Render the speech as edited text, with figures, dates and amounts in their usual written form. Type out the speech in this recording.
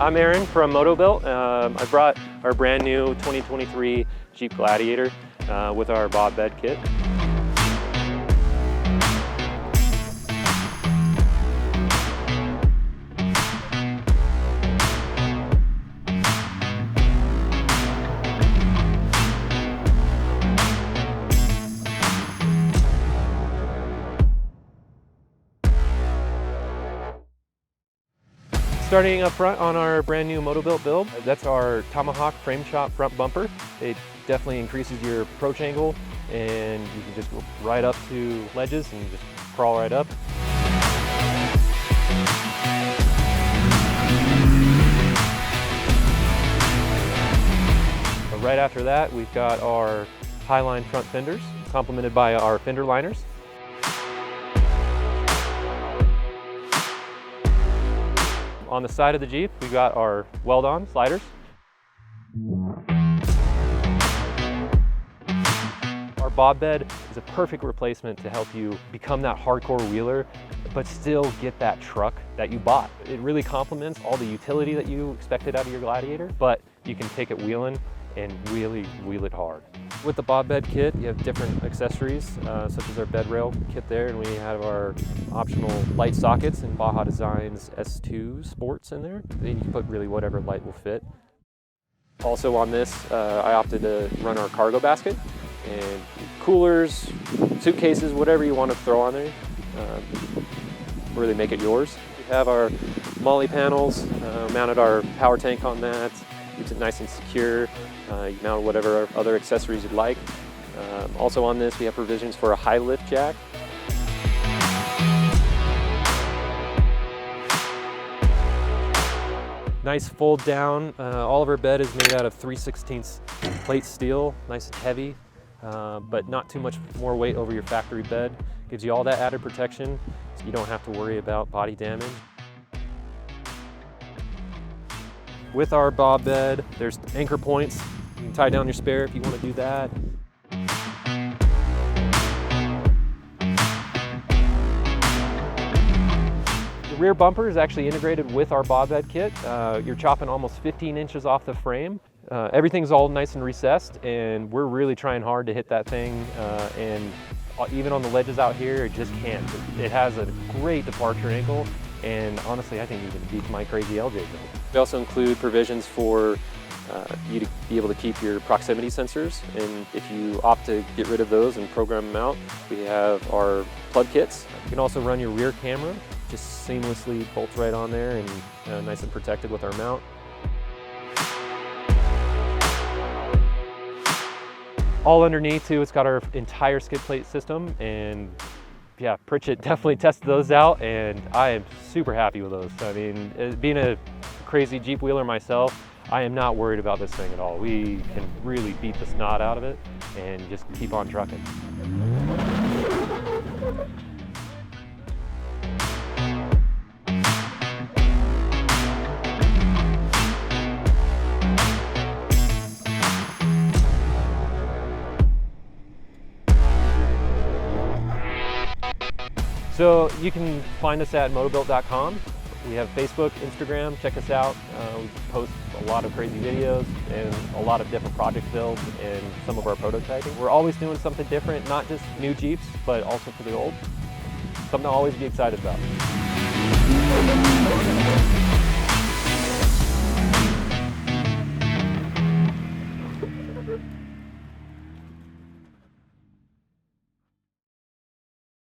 I'm Aaron from Motobilt. I brought our brand new 2023 Jeep Gladiator with our bob bed kit. Starting up front on our brand new Motobilt build, that's our Tomahawk frame shop front bumper. It definitely increases your approach angle, and you can just go right up to ledges and just crawl right up. But right after that, we've got our Highline front fenders, complemented by our fender liners. On the side of the Jeep, we've got our weld-on sliders. Our bob bed is a perfect replacement to help you become that hardcore wheeler, but still get that truck that you bought. It really complements all the utility that you expected out of your Gladiator, but you can take it wheeling and really wheel it hard. With the bob bed kit, you have different accessories, such as our bed rail kit there, and we have our optional light sockets and Baja Designs S2 Sports in there. Then you can put really whatever light will fit. Also on this, I opted to run our cargo basket, and coolers, suitcases, whatever you want to throw on there, really make it yours. We have our MOLLE panels, mounted our power tank on that. Keeps it nice and secure. You mount whatever other accessories you'd like. Also on this, we have provisions for a high lift jack. Nice fold down. All of our bed is made out of 3/16 plate steel, nice and heavy, but not too much more weight over your factory bed. Gives you all that added protection, so you don't have to worry about body damage. With our bob bed, there's anchor points. You can tie down your spare if you want to do that. The rear bumper is actually integrated with our bob bed kit. You're chopping almost 15 inches off the frame. Everything's all nice and recessed, and we're really trying hard to hit that thing. And even on the ledges out here, it just can't. It has a great departure angle, and honestly, I think it even beats my crazy LJ build. We also include provisions for you to be able to keep your proximity sensors, and if you opt to get rid of those and program them out, we have our plug kits. You can also run your rear camera, just seamlessly bolts right on there and nice and protected with our mount. All underneath too, it's got our entire skid plate system, and yeah, Pritchett definitely tested those out, and I am super happy with those. I mean, being a crazy Jeep wheeler myself, I am not worried about this thing at all. We can really beat the snot out of it and just keep on trucking. So you can find us at motobilt.com. We have Facebook, Instagram, check us out. We post a lot of crazy videos and a lot of different project builds and some of our prototyping. We're always doing something different, not just new Jeeps, but also for the old. Something to always be excited about.